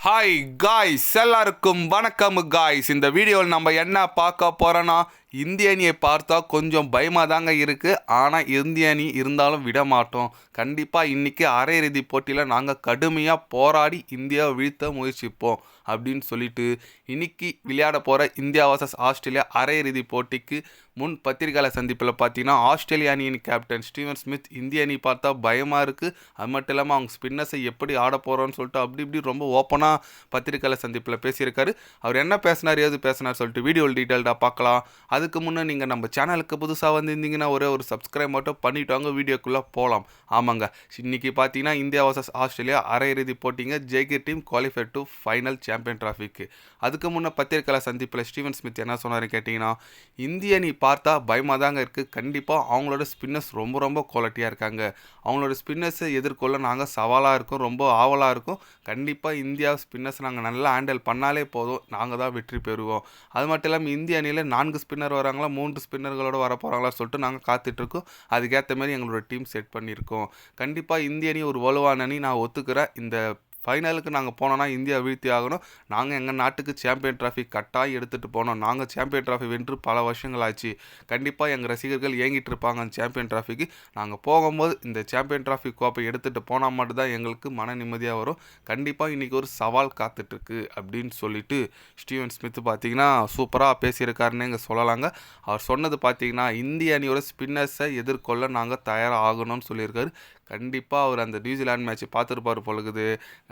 Hi guys, எல்லாருக்கும் வணக்கம் guys. இந்த வீடியோவில் நம்ம என்ன பார்க்க போகிறோன்னா, இந்திய அணியை பார்த்தா கொஞ்சம் பயமாக தாங்க இருக்குது. ஆனால் இந்திய அணி இருந்தாலும் விட மாட்டோம். கண்டிப்பாக இன்றைக்கி அரையிறுதி போட்டியில் நாங்கள் கடுமையாக போராடி இந்தியாவை வீழ்த்த முயற்சிப்போம் அப்படின்னு சொல்லிட்டு இன்னைக்கு விளையாட போகிற இந்தியா வர்சஸ் ஆஸ்திரேலியா அரையிறுதி போட்டிக்கு முன் பத்திரிகையாளர் சந்திப்பில் பார்த்தீங்கன்னா ஆஸ்திரேலியா அணியின் கேப்டன் ஸ்டீவன் ஸ்மித் இந்திய அணி பார்த்தா பயமாக இருக்குது, அது மட்டும் இல்லாமல் அவங்க ஸ்பின்னர்ஸை எப்படி ஆட போகிறோன்னு சொல்லிட்டு அப்படி இப்படி ரொம்ப ஓப்பனாக பத்திரிகையாளர் சந்திப்பில் பேசியிருக்காரு. அவர் என்ன பேசினார், ஏது பேசினார் சொல்லிட்டு வீடியோவில் டீட்டெயில்டாக பார்க்கலாம். அதுக்கு முன்னே நீங்கள் நம்ம சேனலுக்கு புதுசாக வந்திருந்தீங்கன்னா ஒரே ஒரு சப்ஸ்கிரைப் மட்டும் பண்ணிவிட்டாங்க, வீடியோக்குள்ளே போகலாம். ஆமாங்க, இன்றைக்கி பார்த்தீங்கன்னா இந்தியா வர்சஸ் ஆஸ்திரேலியா அரையிறுதி போட்டிங்க. ஜெயிக்கிற team qualify to final champion டிராஃபிக்கு. அதுக்கு முன்னே பத்திரிகையாளர் சந்திப்பில் ஸ்டீவன் ஸ்மித் என்ன சொன்னார் கேட்டிங்கன்னா, இந்திய அணி பார்த்தா பயமாக தாங்க இருக்குது. கண்டிப்பாக அவங்களோட ஸ்பின்னர்ஸ் ரொம்ப ரொம்ப குவாலிட்டியாக இருக்காங்க. அவங்களோட ஸ்பின்னர்ஸை எதிர்கொள்ள நாங்கள் சவாலாக இருக்கோம், ரொம்ப ஆவலாக இருக்கும். கண்டிப்பாக இந்தியா ஸ்பின்னர்ஸ் நாங்கள் நல்லா ஹேண்டில் பண்ணாலே போதும், நாங்கள் தான் வெற்றி பெறுவோம். அது மட்டும் இல்லாமல் இந்திய அணியில் 4 ஸ்பின்னர் வராங்களா, 3 ஸ்பின்னர்களோடு வர போகிறாங்களா சொல்லிட்டு நாங்கள் காத்துட்ருக்கோம். அதுக்கேற்ற மாதிரி எங்களோட டீம் செட் பண்ணியிருக்கோம். கண்டிப்பாக இந்திய அணி ஒரு வலுவான அணி, நான் ஒத்துக்கிறேன். இந்த ஃபைனலுக்கு நாங்கள் போனோன்னா இந்தியா வீழ்த்தி ஆகணும். நாங்கள் எங்கள் நாட்டுக்கு சாம்பியன் ட்ராஃபி கட்டாயம் எடுத்துகிட்டு போனோம். நாங்கள் சாம்பியன் ட்ராஃபி வென்று பல வருஷங்கள் ஆச்சு. கண்டிப்பாக எங்கள் ரசிகர்கள் ஏங்கிட்டு இருப்பாங்க அந்த சாம்பியன் ட்ராஃபிக்கு. நாங்கள் போகும்போது இந்த சாம்பியன் ட்ராஃபி கோப்பை எடுத்துகிட்டு போனால் மட்டும்தான் எங்களுக்கு மன நிம்மதியாக வரும். கண்டிப்பாக இன்றைக்கி ஒரு சவால் காத்துட்ருக்கு அப்படின்னு சொல்லிட்டு ஸ்டீவன் ஸ்மித் பார்த்திங்கன்னா சூப்பராக பேசியிருக்காருன்னு இங்கே சொல்லலாங்க. அவர் சொன்னது பார்த்திங்கன்னா, இந்திய அணியோட ஸ்பின்னர்ஸை எதிர்கொள்ள நாங்கள் தயாராக ஆகணும்னு சொல்லியிருக்காரு. கண்டிப்பாக அவர் அந்த நியூசிலாந்து மேட்ச் பார்த்துருப்பார் பொழுது,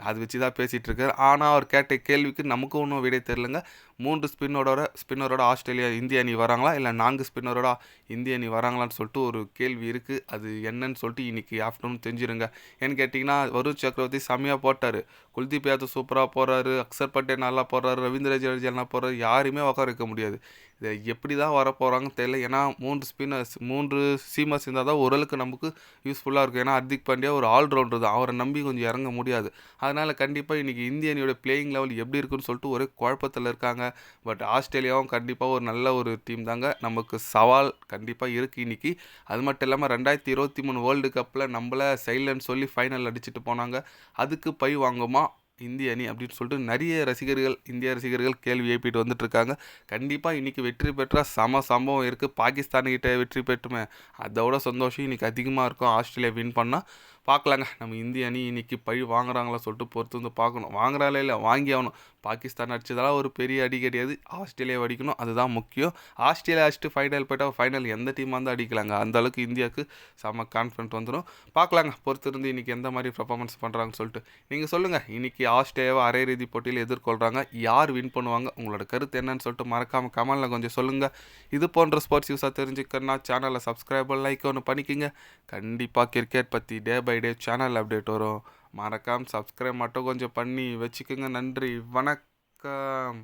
அது வச்சு தான் பேசிகிட்டு இருக்காரு. ஆனால் அவர் கேட்ட கேள்விக்கு நமக்கு ஒன்றும் விடை தெரிலங்க. 3 ஸ்பின்னரோட ஆஸ்திரேலியா இந்திய அணி வராங்களா, இல்லை 4 ஸ்பின்னரோட இந்திய அணி வராங்களான்னு சொல்லிட்டு ஒரு கேள்வி இருக்குது. அது என்னன்னு சொல்லிட்டு இன்றைக்கி ஆஃப்டர்நூன் தெரிஞ்சிருங்க. ஏன்னு கேட்டிங்கன்னா, வருண் சக்கரவர்த்தி செம்மையாக போட்டார், குல்தீப் யாதவ் சூப்பராக போடுறாரு, அக்சர் பட்டேல் நல்லா போடுறாரு, ரவீந்திர ஜடேஜா நல்லா போடுறாரு. யாரையுமே உட்கார வைக்க முடியாது. இதை எப்படி தான் வர போகிறாங்கன்னு தெரியல. ஏன்னா 3 சீமர்ஸ் இருந்தால் தான் ஓரளவுக்கு நமக்கு யூஸ்ஃபுல்லாக இருக்கும். ஏன்னா ஹர்திக் பாண்டியா ஒரு ஆல்ரவுண்டர் தான், அவரை நம்பி கொஞ்சம் இறங்க முடியாது. அதனால் கண்டிப்பாக இன்றைக்கி இந்திய அணியோட பிளேயிங் லெவல் எப்படி இருக்குன்னு சொல்லிட்டு ஒரே குழப்பத்தில் இருக்காங்க. பட் ஆஸ்திரேலியாவும் கண்டிப்பாக ஒரு நல்ல ஒரு டீம் தாங்க. நமக்கு சவால் கண்டிப்பாக இருக்குது இன்றைக்கி. அது மட்டும் இல்லாமல் 2023 வேர்ல்டு கப்பில் நம்மளை சைலண்ட் சொல்லி ஃபைனல் அடிச்சுட்டு போனாங்க. அதுக்கு பழி வாங்குமா இந்திய அணி அப்படின்னு சொல்லிட்டு நிறைய ரசிகர்கள், இந்திய ரசிகர்கள் கேள்வி எழுப்பிட்டு வந்துட்டுருக்காங்க. கண்டிப்பாக இன்றைக்கி வெற்றி பெற்றால் சம்பவம் இருக்குது. பாகிஸ்தான்கிட்ட வெற்றி பெற்றுமே அதோட சந்தோஷம் இன்றைக்கி அதிகமாக இருக்கும். ஆஸ்திரேலியா வின் பண்ணால் பார்க்கலாங்க. நம்ம இந்திய அணி இன்றைக்கி பழி வாங்குறாங்களா சொல்லிட்டு பொறுத்து வந்து பார்க்கணும். வாங்குறாங்களே இல்லை, வாங்கி ஆகணும். பாகிஸ்தான் அடித்ததெல்லாம் ஒரு பெரிய அடி கிடையாது. ஆஸ்திரேலியா அடிக்கணும், அதுதான் முக்கியம். ஆஸ்திரேலியா அடிச்சுட்டு ஃபைனல் போய்ட்டால் ஃபைனல் எந்த டீமாக இருந்தால் அடிக்கலாங்க. அந்தளவுக்கு இந்தியாவுக்கு செம்ம கான்ஃபிடென்ட் வந்துடும். பார்க்கலாங்க, பொறுத்து இருந்து இன்றைக்கி எந்த மாதிரி பர்ஃபார்மன்ஸ் பண்ணுறாங்கன்னு சொல்லிட்டு. நீங்கள் சொல்லுங்கள், இன்றைக்கி ஆஸ்திரேலியாவை அரையிறுதி போட்டியில் எதிர்கொள்கிறாங்க, யார் வின் பண்ணுவாங்க, உங்களோட கருத்து என்னன்னு சொல்லிட்டு மறக்காமல் கமெண்டில் கொஞ்சம் சொல்லுங்கள். இது போன்ற ஸ்போர்ட்ஸ் யூஸாக தெரிஞ்சுக்கணுன்னா சேனலை சப்ஸ்கிரைப் லைக் ஒன்று பண்ணிக்கிங்க. கண்டிப்பாக கிரிக்கெட் பற்றி day by day channel update வரும். மறக்காமல் சப்ஸ்கிரைப் மட்டும் கொஞ்சம் பண்ணி வச்சுக்கோங்க. நன்றி, வணக்கம்.